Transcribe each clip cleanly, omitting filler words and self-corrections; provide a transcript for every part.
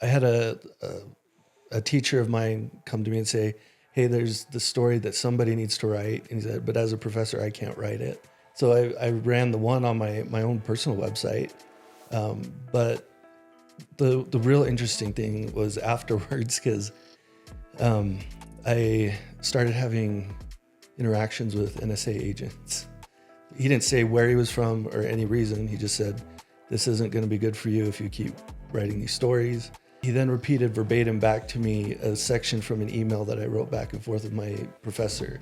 I had a teacher of mine come to me and say, "Hey, there's the story that somebody needs to write." And he said, "But as a professor, I can't write it." So I ran the one on my own personal website. But the real interesting thing was afterwards, because I started having interactions with NSA agents. He didn't say where he was from or any reason. He just said, "This isn't going to be good for you if you keep writing these stories." He then repeated verbatim back to me a section from an email that I wrote back and forth with my professor.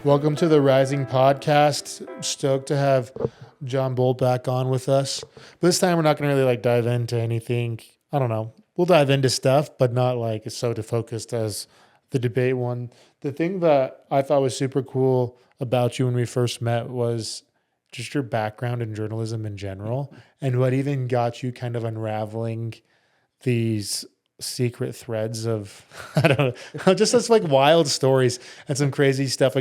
Welcome to the Rising Podcast. Stoked to have John Boldt back on with us. But this time we're not going to really dive into anything. I don't know. We'll dive into stuff, but not so focused as the debate one. The thing that I thought was super cool about you when we first met was just your background in journalism in general, and what even got you kind of unraveling these secret threads of, I don't know, just this wild stories and some crazy stuff.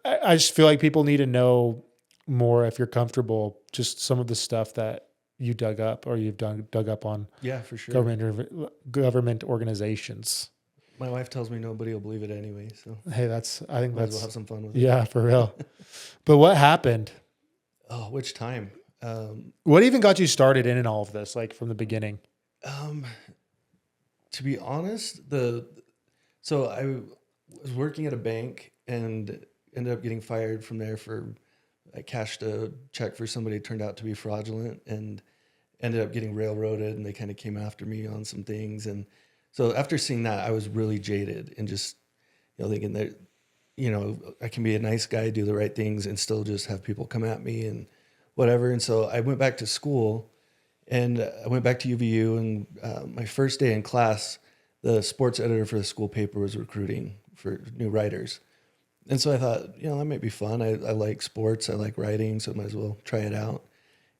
I just feel like people need to know more, if you're comfortable, just some of the stuff that you dug up or you've dug up on. Yeah, for sure. Government organizations. My wife tells me nobody will believe it anyway. So hey, I think we'll have some fun with it. Yeah, for real. But what happened? Oh, which time? What even got you started in all of this, from the beginning? To be honest, so I was working at a bank and ended up getting fired from there I cashed a check for somebody who turned out to be fraudulent and ended up getting railroaded, and they kind of came after me on some things. And so after seeing that, I was really jaded and just, thinking that, I can be a nice guy, do the right things, and still just have people come at me and whatever. And so I went back to school, and I went back to UVU, and my first day in class, the sports editor for the school paper was recruiting for new writers. And so I thought, that might be fun. I like sports, I like writing, so I might as well try it out.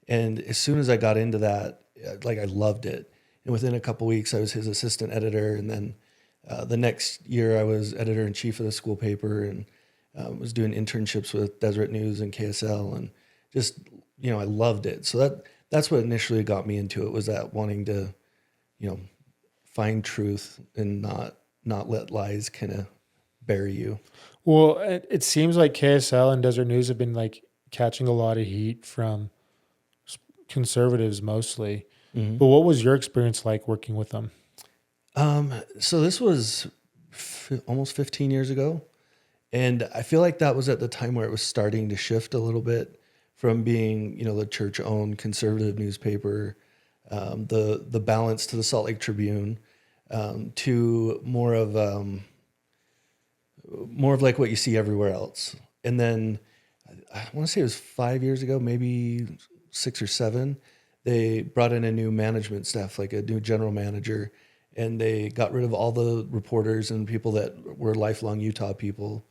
And as soon as I got into that, I loved it. And within a couple weeks, I was his assistant editor, and then the next year, I was editor-in-chief of the school paper, and was doing internships with Deseret News and KSL, and just, I loved it. So that's what initially got me into it, was that wanting to, find truth and not let lies kind of bury you. Well, it seems like KSL and Deseret News have been catching a lot of heat from conservatives mostly. Mm-hmm. But what was your experience like working with them? So this was almost 15 years ago. And I feel like that was at the time where it was starting to shift a little bit from being, the church-owned conservative newspaper, the balance to the Salt Lake Tribune, to more of what you see everywhere else. And then I want to say it was 5 years ago, maybe 6 or 7, they brought in a new management staff, a new general manager. And they got rid of all the reporters and people that were lifelong Utah people.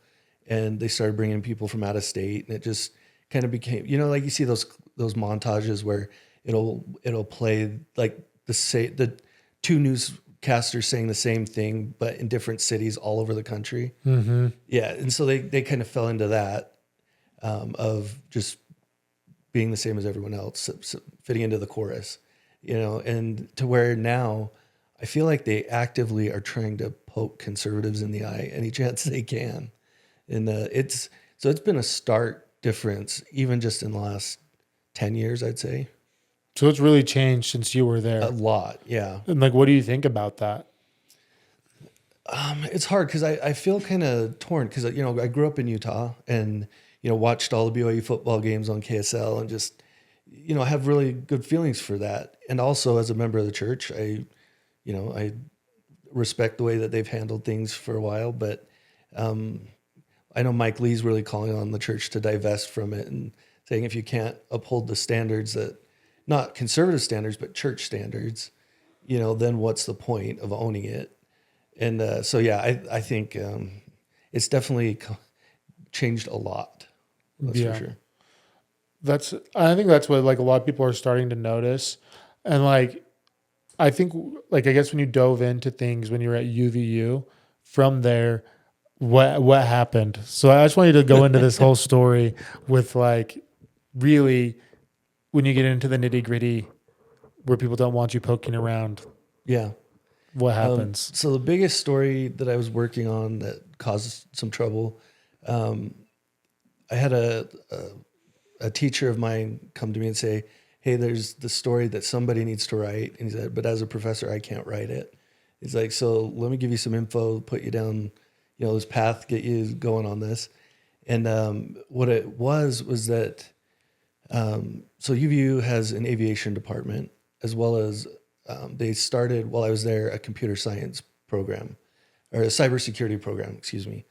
And they started bringing people from out of state. And it just kind of became, you see those montages where it'll play the two newscasters saying the same thing, but in different cities all over the country. Mm-hmm. Yeah. And so they kind of fell into that, of just being the same as everyone else, fitting into the chorus, and to where now, I feel like they actively are trying to poke conservatives in the eye any chance they can. And it's been a stark difference, even just in the last 10 years, I'd say. So it's really changed since you were there. A lot, yeah. And what do you think about that? It's hard because I feel kind of torn because, I grew up in Utah and, watched all the BYU football games on KSL and just, have really good feelings for that. And also as a member of the church, I respect the way that they've handled things for a while, but I know Mike Lee's really calling on the church to divest from it and saying if you can't uphold the standards that, not conservative standards, but church standards, then what's the point of owning it? And I think it's definitely changed a lot. That's for sure. I think that's what a lot of people are starting to notice. And I think, I guess when you dove into things when you were at UVU, from there, what happened? So I just want you to go into this whole story with really, when you get into the nitty gritty, where people don't want you poking around, Yeah. what happens? So the biggest story that I was working on that caused some trouble, I had a teacher of mine come to me and say, "Hey, there's the story that somebody needs to write." And he said, "But as a professor, I can't write it." He's like, "So let me give you some info, put you down, this path, get you going on this." And what it was that so UVU has an aviation department, as well as they started while I was there a computer science program, or a cybersecurity program, excuse me.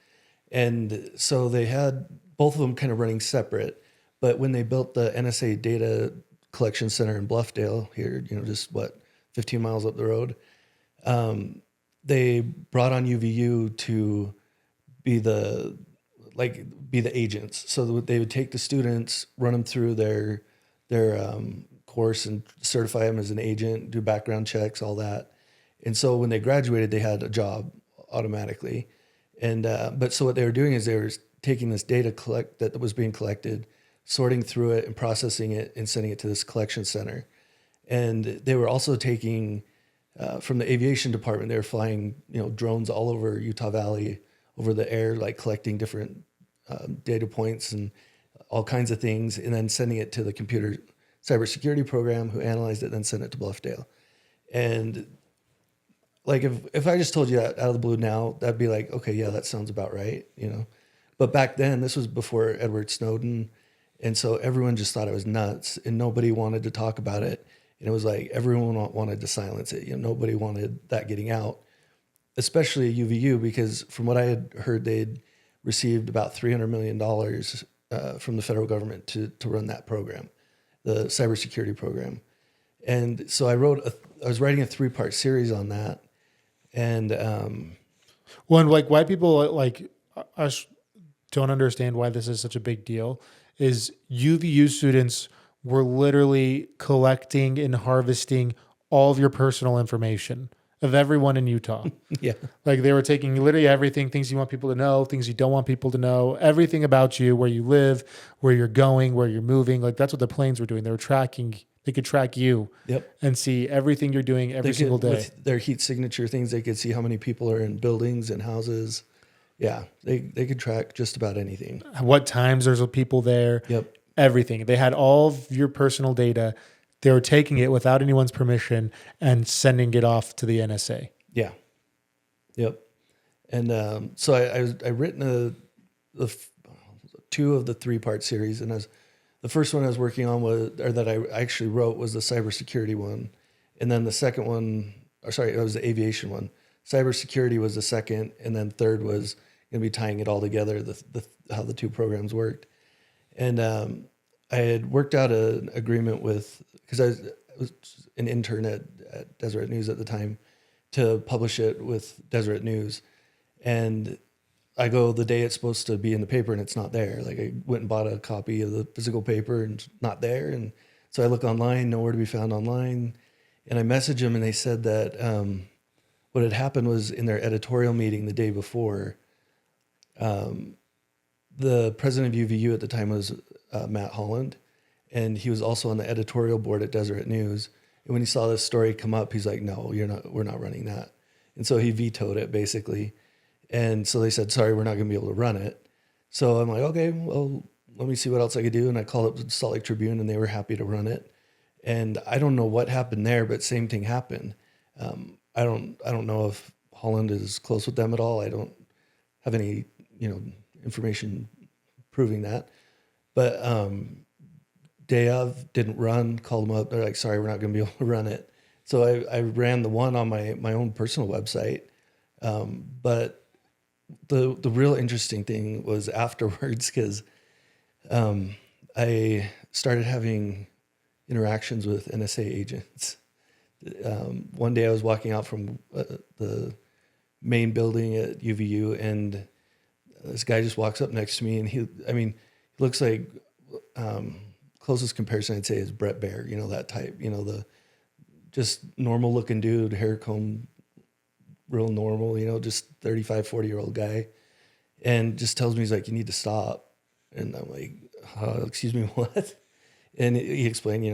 And so they had both of them kind of running separate. But when they built the NSA data collection center in Bluffdale here, just 15 miles up the road, they brought on UVU to be the agents. So they would take the students, run them through their course, and certify them as an agent, do background checks, all that. And so when they graduated, they had a job automatically. And but so what they were doing is they were taking this data that was being collected, sorting through it and processing it and sending it to this collection center. And they were also taking from the aviation department, they were flying drones all over Utah Valley, over the air, like collecting different data points and all kinds of things, and then sending it to the computer cybersecurity program, who analyzed it, then sent it to Bluffdale. And like if I just told you that out of the blue now, that'd be like, okay, yeah, that sounds about right, But back then, this was before Edward Snowden, and so everyone just thought it was nuts, and nobody wanted to talk about it. And it was like everyone wanted to silence it. Nobody wanted that getting out, especially at UVU, because from what I had heard, they'd received about $300 million from the federal government to run that program, the cybersecurity program. And so I was writing a 3-part series on that. And One, like, why people like us don't understand why this is such a big deal is UVU students were literally collecting and harvesting all of your personal information of everyone in Utah. yeah, Like, they were taking literally everything, things you want people to know, things you don't want people to know, everything about you, where you live, where you're going, where you're moving. Like, that's what the planes were doing. They were tracking. They could track you and see everything you're doing every single day. With their heat signature things, they could see how many people are in buildings and houses. Yeah, they could track just about anything. What times there's people there. Yep. Everything. They had all of your personal data. They were taking it without anyone's permission and sending it off to the NSA. Yeah. Yep. And so I written two of the 3-part series, and the first one I was working on that I actually wrote was the cybersecurity one, and then the second one, it was the aviation one. Cybersecurity was the second, and then third was going to be tying it all together, how the two programs worked. And I had worked out an agreement because I was an intern at Deseret News at the time, to publish it with Deseret News. And I go the day it's supposed to be in the paper, and it's not there. Like, I went and bought a copy of the physical paper, and it's not there. And so I look online, nowhere to be found online. And I message them, and they said that what had happened was, in their editorial meeting the day before, the president of UVU at the time was Matt Holland, and he was also on the editorial board at Deseret News. And when he saw this story come up, he's like, "No, we're not running that." And so he vetoed it, basically. And so they said, "Sorry, we're not going to be able to run it." So I'm like, "Okay, well, let me see what else I could do." And I called up the Salt Lake Tribune, and they were happy to run it. And I don't know what happened there, but same thing happened. I don't know if Holland is close with them at all. I don't have any, information proving that. But day of, didn't run, called them up. They're like, "Sorry, we're not going to be able to run it." So I ran the one on my own personal website. But the real interesting thing was afterwards, because I started having interactions with NSA agents. One day I was walking out from the main building at UVU, and this guy just walks up next to me, and he looks like, closest comparison I'd say is Brett Baer, that type, the just normal looking dude, hair comb, real normal, just 35, 40-year-old guy, and just tells me, he's like, "You need to stop." And I'm like, "Excuse me, what?" And he explained,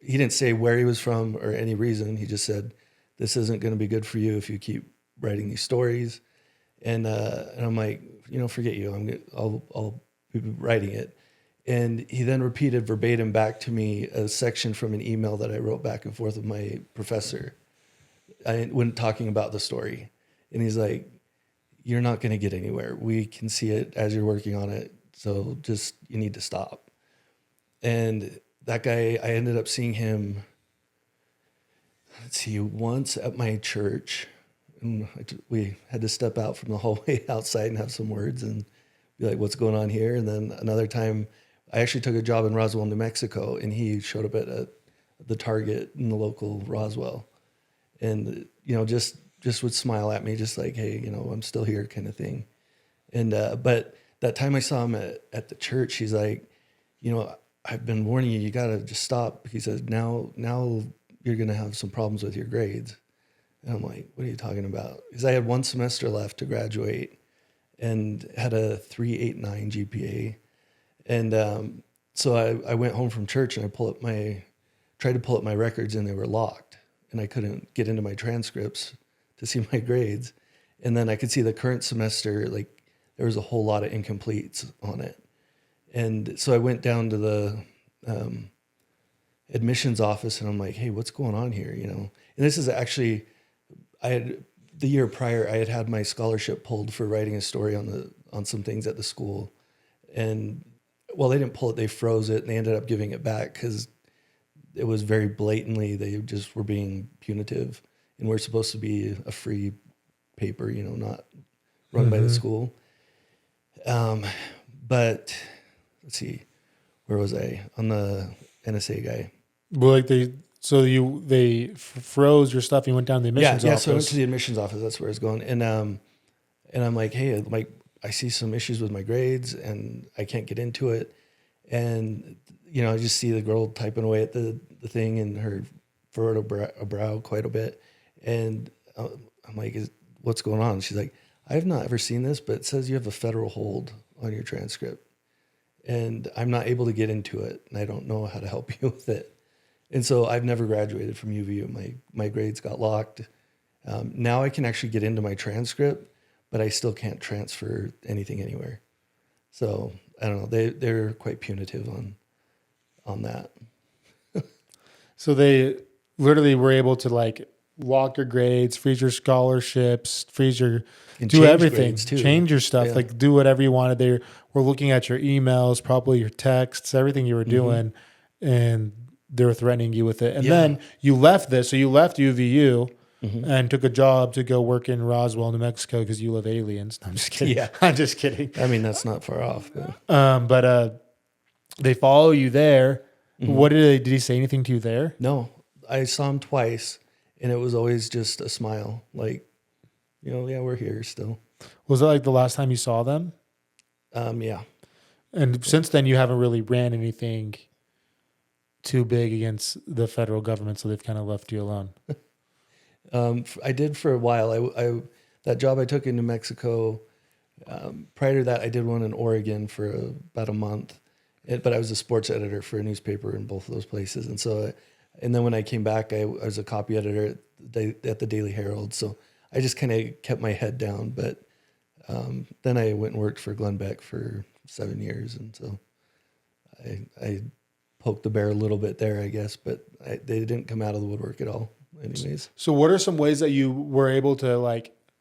he didn't say where he was from or any reason. He just said, this isn't going to be good for you if you keep writing these stories. And I'm like, forget you. I'll be writing it. And he then repeated verbatim back to me a section from an email that I wrote back and forth with my professor when talking about the story. And he's like, you're not going to get anywhere. We can see it as you're working on it. So you need to stop. And that guy, I ended up seeing him, once at my church. And we had to step out from the hallway outside and have some words and be like, what's going on here? And then another time, I actually took a job in Roswell, New Mexico, and he showed up at the Target in the local Roswell. And, just would smile at me, just like, hey, I'm still here kind of thing. And, but that time I saw him at the church, he's like, I've been warning you, you got to just stop. He said, now you're going to have some problems with your grades. And I'm like, what are you talking about? Because I had one semester left to graduate and had a 3.89 GPA. And so I went home from church and tried to pull up my records, and they were locked. And I couldn't get into my transcripts to see my grades. And then I could see the current semester, like there was a whole lot of incompletes on it. And so I went down to the admissions office, and I'm like, hey, what's going on here? And this is actually, the year prior, I had my scholarship pulled for writing a story on some things at the school. And well, they didn't pull it, they froze it, and they ended up giving it back because it was very blatantly, they just were being punitive, and we're supposed to be a free paper, not run by the school. But let's see, where was I? On the NSA guy. Well, like they froze your stuff. You went down to the admissions office. Yeah. So I went to the admissions office. That's where I was going. And I'm like, hey, I see some issues with my grades, and I can't get into it. And I just see the girl typing away at the thing, and her furrowed a brow quite a bit. And I'm like, what's going on? She's like, I've not ever seen this, but it says you have a federal hold on your transcript, and I'm not able to get into it, and I don't know how to help you with it. And so I've never graduated from UVU. My grades got locked. Now I can actually get into my transcript, but I still can't transfer anything anywhere. So I don't know. They're quite punitive on that. So they literally were able to lock your grades, freeze your scholarships, do everything, change your stuff, do whatever you wanted. They were looking at your emails, probably your texts, everything you were doing, and they were threatening you with it. And then you left this. So you left UVU and took a job to go work in Roswell, New Mexico, because you love aliens. No, I'm just kidding. Yeah. I'm just kidding. I mean, that's not far off. But they follow you there. What did he say anything to you there? No, I saw him twice, and it was always just a smile. Like, yeah, we're here still. Was that the last time you saw them? Yeah. And since then, you haven't really ran anything too big against the federal government, so they've kind of left you alone. I did for a while. I that job I took in New Mexico. Prior to that, I did one in Oregon for about a month. But I was a sports editor for a newspaper in both of those places. And so, and then when I came back, I was a copy editor at the Daily Herald. So I just kind of kept my head down. But then I went and worked for Glenn Beck for 7 years. And so I poked the bear a little bit there, I guess. But they didn't come out of the woodwork at all anyways. So what are some ways that you were able to,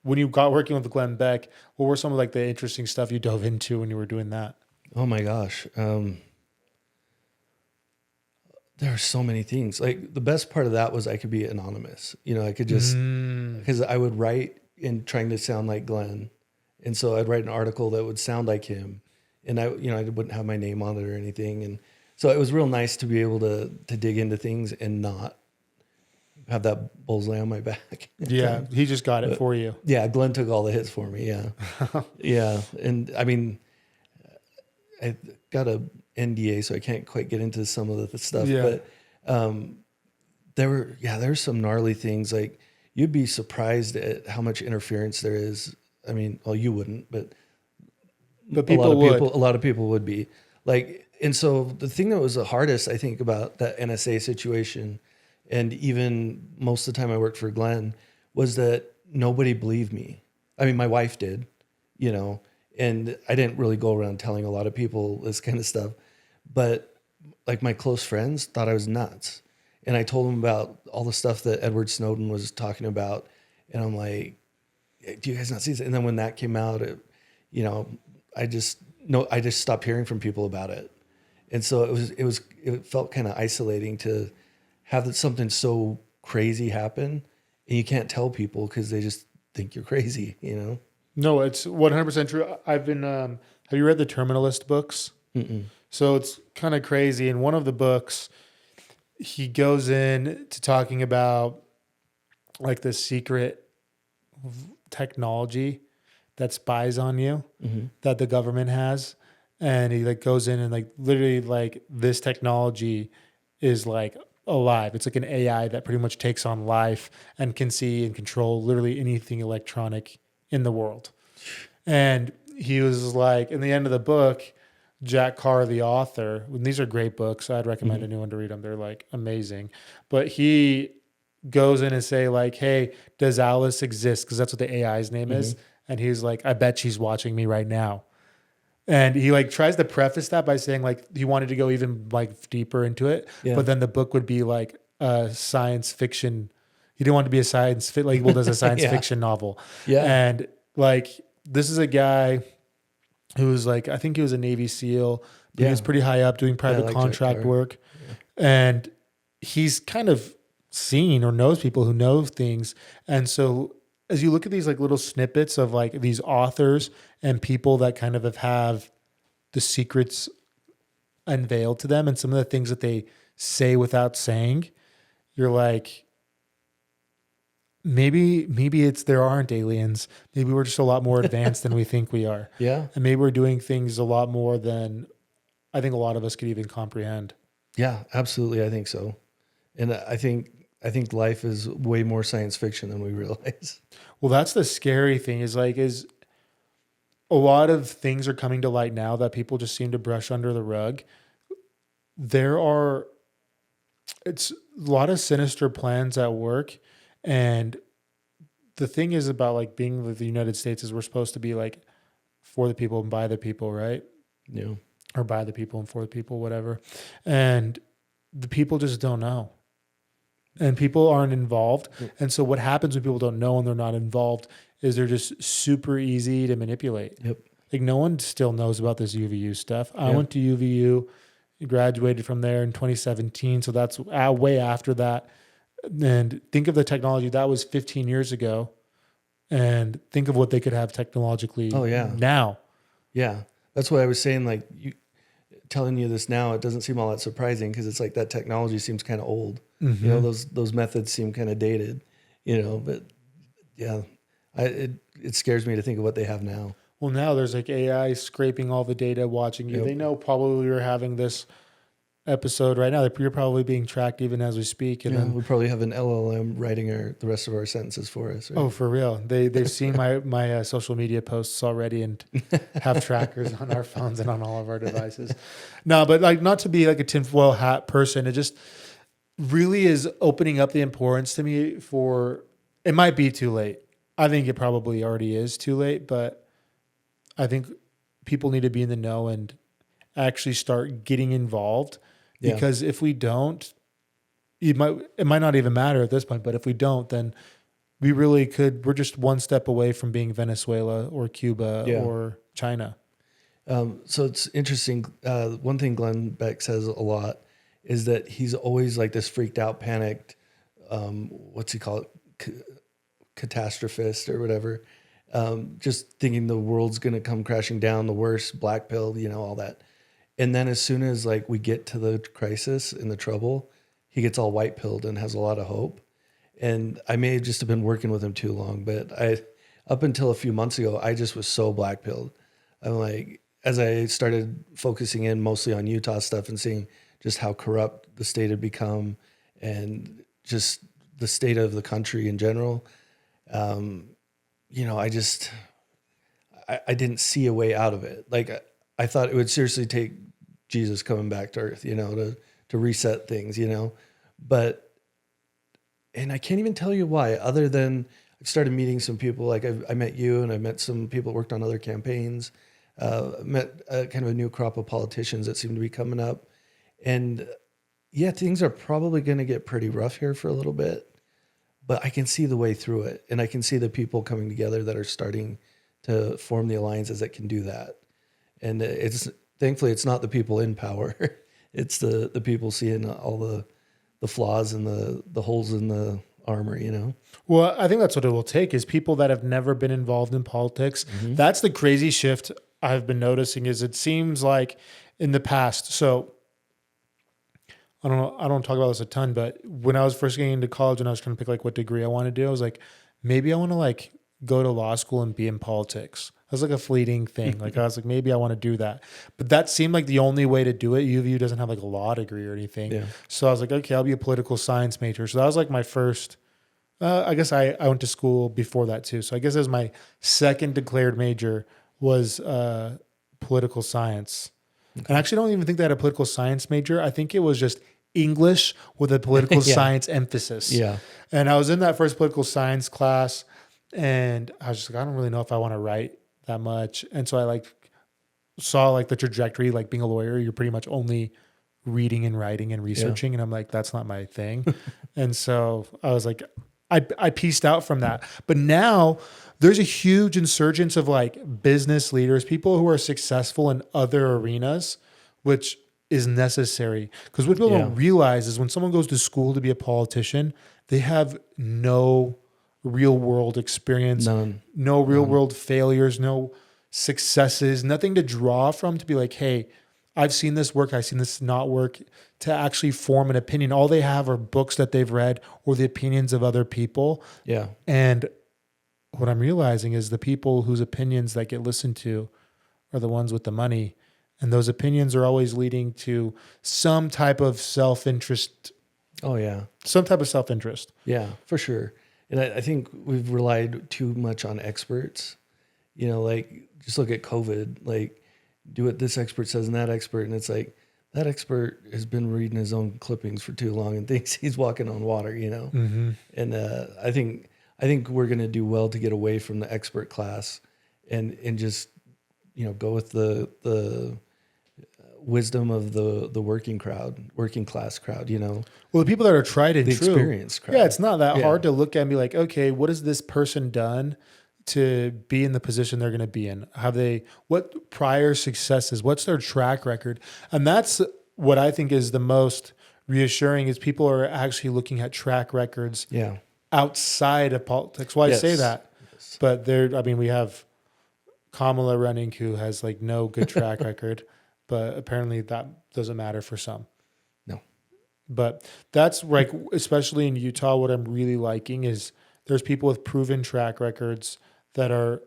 when you got working with Glenn Beck, what were some of the interesting stuff you dove into when you were doing that? Oh my gosh. There are so many things. The best part of that was I could be anonymous. I could just, because I would write in trying to sound like Glenn. And so I'd write an article that would sound like him. And I wouldn't have my name on it or anything. And so it was real nice to be able to dig into things and not have that bullseye on my back. Yeah. He just got it for you. Yeah. Glenn took all the hits for me. Yeah. Yeah. And I mean, I got a NDA, so I can't quite get into some of the stuff. Yeah. But there were some gnarly things. You'd be surprised at how much interference there is. I mean, well, you wouldn't, but people would. A lot of people would be. And so the thing that was the hardest, I think, about that NSA situation, and even most of the time I worked for Glenn, was that nobody believed me. I mean, my wife did, you know, and I didn't really go around telling a lot of people this kind of stuff, but like my close friends thought I was nuts. And I told them about all the stuff that Edward Snowden was talking about. And I'm like, do you guys not see this? And then when that came out, you know, I just stopped hearing from people about it. And so it felt kind of isolating to have something so crazy happen and you can't tell people because they just think you're crazy, you know? No, it's 100% true. I've been, have you read the Terminalist books? Mm-mm. So it's kind of crazy. In one of the books, he goes in to talking about like the secret technology that spies on you that the government has. And he like goes in and like literally like this technology is like alive. It's like an AI that pretty much takes on life and can see and control literally anything electronic in the world. And he was like, in the end of the book, Jack Carr, the author, and these are great books. I'd recommend anyone to read them. They're like amazing. But he goes in and say like, hey, does Alice exist? Because that's what the AI's name is. And he's like, I bet she's watching me right now. And he like tries to preface that by saying like he wanted to go even like deeper into it, but then the book would be like a science fiction. He didn't want to be a science labeled as a science fiction novel. Yeah. And like this is a guy who was like, I think he was a Navy SEAL, but he was pretty high up doing private like contract work. And he's kind of seen or knows people who know things. And so as you look at these like little snippets of like these authors and people that kind of have the secrets unveiled to them and some of the things that they say without saying, you're like, maybe there aren't aliens. Maybe we're just a lot more advanced than we think we are. Yeah. And maybe we're doing things a lot more than I think a lot of us could even comprehend. Yeah, absolutely. I think so. And I think life is way more science fiction than we realize. Well, that's the scary thing is a lot of things are coming to light now that people just seem to brush under the rug. It's a lot of sinister plans at work. And the thing is about like being with the United States is we're supposed to be like for the people and by the people, right? Yeah. Or by the people and for the people, whatever. And the people just don't know. And people aren't involved. And so what happens when people don't know and they're not involved is they're just super easy to manipulate. Yep. Like no one still knows about this UVU stuff. I went to UVU, graduated from there in 2017. So that's way after that. And think of the technology that was 15 years ago and think of what they could have technologically now. Yeah. That's what I was saying. Like telling you this now, it doesn't seem all that surprising because it's like that technology seems kind of old. You know, those methods seem kind of dated, you know, but yeah, it scares me to think of what they have now. Well, now there's like AI scraping all the data, watching you. Yep. They know probably you're having this episode right now. You're probably being tracked even as we speak. And then we probably have an LLM writing the rest of our sentences for us. Right? Oh, for real. They've seen my social media posts already and have trackers on our phones and on all of our devices. No, but like not to be like a tinfoil hat person. It just really is opening up the importance to me for, it might be too late. I think it probably already is too late, but I think people need to be in the know and actually start getting involved because if we don't, it might not even matter at this point, but if we don't, then we really could, we're just one step away from being Venezuela or Cuba or China. So it's interesting. One thing Glenn Beck says a lot is that he's always like this freaked out, panicked, what's he call it? Catastrophist or whatever. Just thinking the world's going to come crashing down, the worst, black pill, you know, all that. And then as soon as like we get to the crisis and the trouble, he gets all white pilled and has a lot of hope. And I may just have been working with him too long, but up until a few months ago, I just was so black pilled. I'm like, as I started focusing in mostly on Utah stuff and seeing just how corrupt the state had become and just the state of the country in general, you know, I didn't see a way out of it. Like I thought it would seriously take Jesus coming back to earth, to reset things, but, and I can't even tell you why, other than I've started meeting some people. Like I met you, and I met some people that worked on other campaigns, met kind of a new crop of politicians that seem to be coming up. And yeah, things are probably going to get pretty rough here for a little bit, but I can see the way through it. And I can see the people coming together that are starting to form the alliances that can do that. And thankfully it's not the people in power. It's the people seeing all the flaws and the holes in the armor, Well, I think that's what it will take is people that have never been involved in politics. That's the crazy shift I've been noticing is it seems like in the past. So I don't know. I don't talk about this a ton, but when I was first getting into college and I was trying to pick like what degree I want to do, I was like, maybe I want to like go to law school and be in politics. That was like a fleeting thing. Like I was like, maybe I want to do that, but that seemed like the only way to do it. U of U doesn't have like a law degree or anything. Yeah. So I was like, okay, I'll be a political science major. So that was like my first, I guess I went to school before that too. So I guess it was my second declared major was political science. Okay. And I actually don't even think they had a political science major. I think it was just English with a political science emphasis. Yeah. And I was in that first political science class and I was just like, I don't really know if I want to write that much. And so I like saw like the trajectory, like being a lawyer, you're pretty much only reading and writing and researching. And I'm like, that's not my thing. And so I was like, I pieced out from that. But now there's a huge insurgence of like business leaders, people who are successful in other arenas, which is necessary. Because what people don't realize is when someone goes to school to be a politician, they have no real world experience, no real world failures, no successes, nothing to draw from to be like, hey, I've seen this work, I've seen this not work, to actually form an opinion. All they have are books that they've read or the opinions of other people. Yeah. And what I'm realizing is the people whose opinions that get listened to are the ones with the money. And those opinions are always leading to some type of self-interest. Oh, yeah. Some type of self-interest. Yeah, for sure. And I think we've relied too much on experts. Like just look at COVID, like do what this expert says and that expert. And it's like, that expert has been reading his own clippings for too long and thinks he's walking on water, Mm-hmm. And I think we're going to do well to get away from the expert class and just, go with the wisdom of the working class crowd, Well, the people that are tried and the true. experienced crowd. Yeah, it's not that hard to look at and be like, okay, what has this person done to be in the position they're going to be in? What prior successes, what's their track record? And that's what I think is the most reassuring is people are actually looking at track records outside of politics. Well, I say that, but we have Kamala running who has like no good track record, but apparently that doesn't matter for some. No. But that's like, especially in Utah, what I'm really liking is there's people with proven track records that are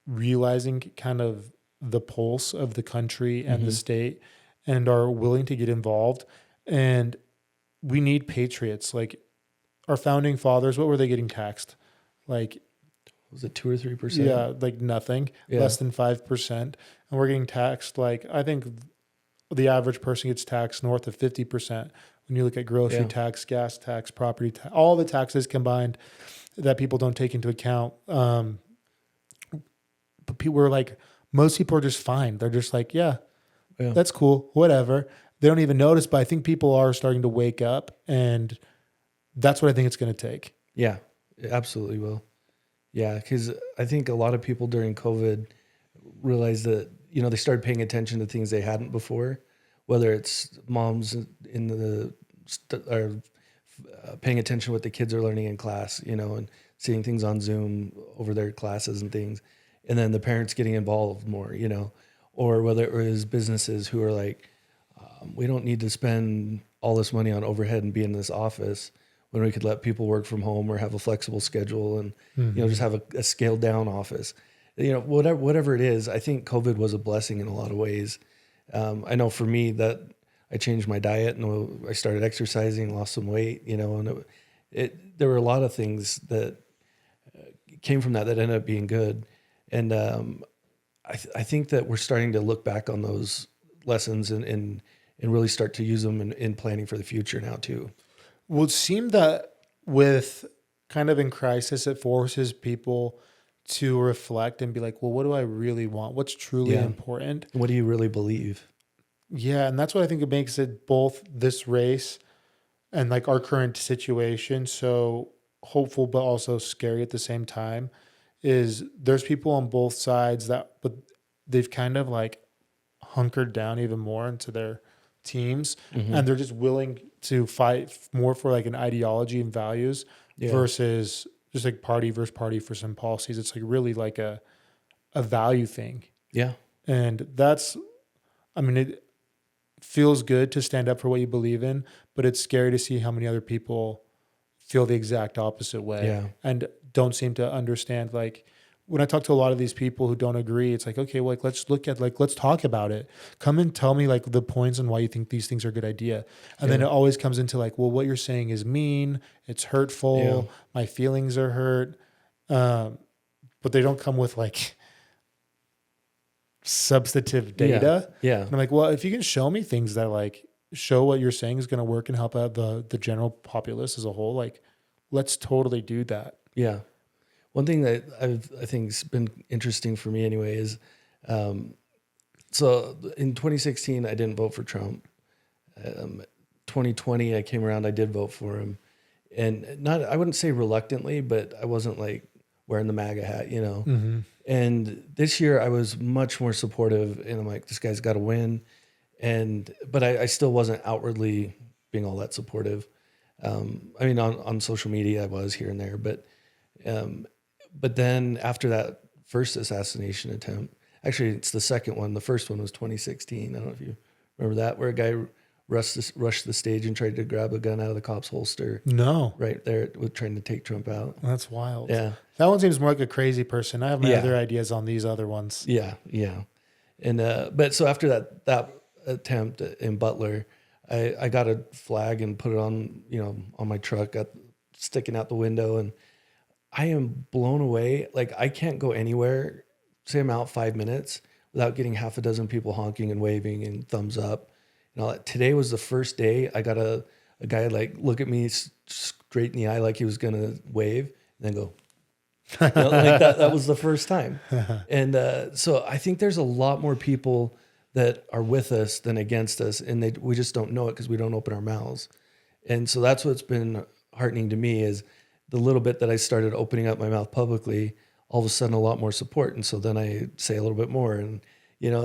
realizing kind of the pulse of the country and the state and are willing to get involved. And we need patriots. Like our founding fathers, what were they getting taxed? Like, was it 2 or 3%? Yeah, like nothing, less than 5%. And we're getting taxed like, I think the average person gets taxed north of 50%. When you look at grocery tax, gas tax, property tax, all the taxes combined that people don't take into account. But people were like, most people are just fine. They're just like, that's cool, whatever. They don't even notice, but I think people are starting to wake up, and that's what I think it's going to take. Yeah, it absolutely will. Yeah, because I think a lot of people during COVID realized that, they started paying attention to things they hadn't before, whether it's moms are paying attention to what the kids are learning in class, and seeing things on Zoom over their classes and things. And then the parents getting involved more, or whether it was businesses who are like, we don't need to spend all this money on overhead and be in this office when we could let people work from home or have a flexible schedule and, just have a scaled down office, whatever it is. I think COVID was a blessing in a lot of ways. I know for me that I changed my diet and I started exercising, lost some weight, and there were a lot of things that came from that ended up being good. And I think that we're starting to look back on those lessons and really start to use them in planning for the future now too. Well, it seemed that with kind of in crisis, it forces people to reflect and be like, well, what do I really want? What's truly important? What do you really believe? Yeah. And that's what I think it makes it both this race and like our current situation so hopeful, but also scary at the same time is there's people on both sides but they've kind of like hunkered down even more into their teams and they're just willing to fight more for like an ideology and values versus just like party versus party for some policies. It's like really like a value thing. Yeah. And it feels good to stand up for what you believe in, but it's scary to see how many other people feel the exact opposite way and don't seem to understand. Like when I talk to a lot of these people who don't agree, it's like, okay, well, like, let's talk about it. Come and tell me like the points and why you think these things are a good idea. And then it always comes into like, well, what you're saying is mean. It's hurtful. My feelings are hurt. But they don't come with like substantive data. Yeah. And I'm like, well, if you can show me things that like show what you're saying is going to work and help out the general populace as a whole, like let's totally do that. Yeah. One thing that I think has been interesting for me anyway is, so in 2016, I didn't vote for Trump. 2020, I came around, I did vote for him. And I wouldn't say reluctantly, but I wasn't like wearing the MAGA hat, you know? And this year I was much more supportive and I'm like, this guy's got to win. But I still wasn't outwardly being all that supportive. I mean, on social media I was here and there, but then after that first assassination attempt, actually it's the second one. The first one was 2016. I don't know if you remember that, where a guy rushed the stage and tried to grab a gun out of the cop's holster. No. Right there with trying to take Trump out. That's wild. Yeah. That one seems more like a crazy person. I have my other ideas on these other ones. Yeah. Yeah. And, but so after that attempt in Butler, I got a flag and put it on, on my truck, sticking out the window, and I am blown away. Like I can't go anywhere, say I'm out 5 minutes without getting half a dozen people honking and waving and thumbs up and all that. Today was the first day I got a guy like look at me straight in the eye like he was going to wave and then go, like that was the first time. And so I think there's a lot more people that are with us than against us, and we just don't know it because we don't open our mouths. And so that's what's been heartening to me is the little bit that I started opening up my mouth publicly, all of a sudden a lot more support. And so then I say a little bit more, and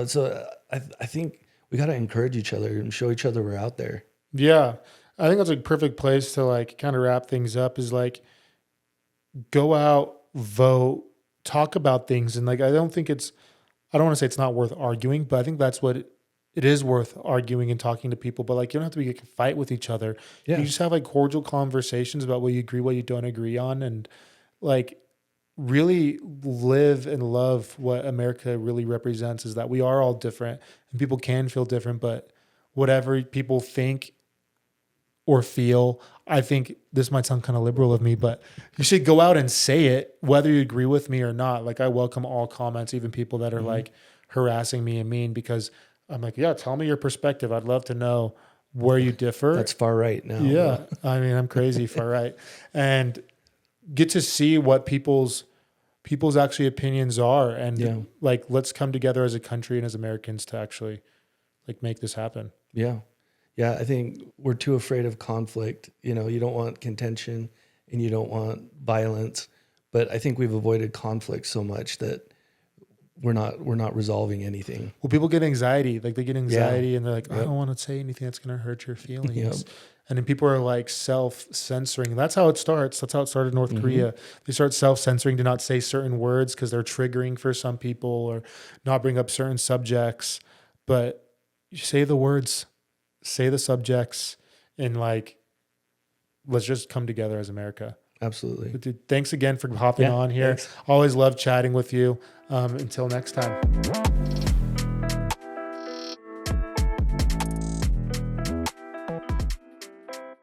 so I think we got to encourage each other and show each other we're out there. Yeah. I think that's a perfect place to like kind of wrap things up is like go out, vote, talk about things. And like, I don't want to say it's not worth arguing, but I think that's what it is worth arguing and talking to people. But like, you don't have to be a fight with each other. Yeah. You just have like cordial conversations about what you agree, what you don't agree on. And like really live and love what America really represents is that we are all different and people can feel different, but whatever people think or feel, I think this might sound kind of liberal of me, but you should go out and say it, whether you agree with me or not. Like I welcome all comments, even people that are like harassing me and mean, because I'm like, yeah, tell me your perspective. I'd love to know where you differ. That's far right now. Yeah. I mean, I'm crazy far right. And get to see what people's actually opinions are. And like, let's come together as a country and as Americans to actually like make this happen. Yeah. Yeah, I think we're too afraid of conflict. You don't want contention and you don't want violence. But I think we've avoided conflict so much that we're not resolving anything. Well, people get anxiety. Like they get anxiety and they're like, I don't want to say anything that's going to hurt your feelings. Yep. And then people are like self-censoring. That's how it starts. That's how it started in North Korea. They start self-censoring to not say certain words because they're triggering for some people or not bring up certain subjects. But you say the words, say the subjects, and like, let's just come together as America. Absolutely. But dude, thanks again for hopping on here. Thanks. Always love chatting with you. Until next time.